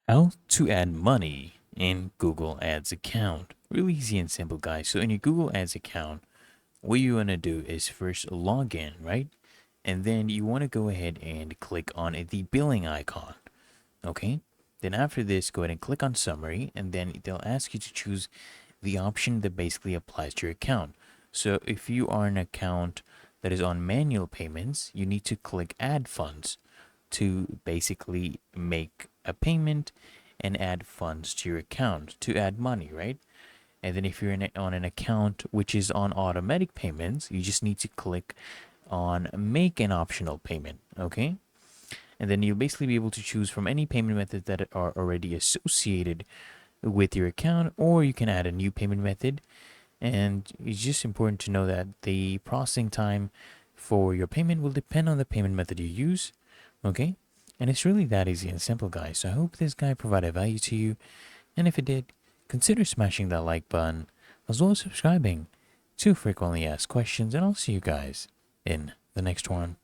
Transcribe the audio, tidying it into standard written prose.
How to add money in Google Ads account. Really easy and simple, guys. So in your Google Ads account, what you want to do is first log in, right? And then you want to go ahead and click on the billing icon. Okay. Then after this, go ahead and click on summary, and then they'll ask you to choose the option that basically applies to your account. So if you are an account that is on manual payments, you need to click add funds to basically make a payment and add funds to your account to add money, right? And then if you're on an account which is on automatic payments, you just need to click on make an optional payment, okay? And then you'll basically be able to choose from any payment methods that are already associated with your account, or you can add a new payment method. And it's just important to know that the processing time for your payment will depend on the payment method you use, okay? And it's really that easy and simple, guys. So I hope this guide provided value to you. And if it did, consider smashing that like button as well as subscribing to frequently asked questions. And I'll see you guys in the next one.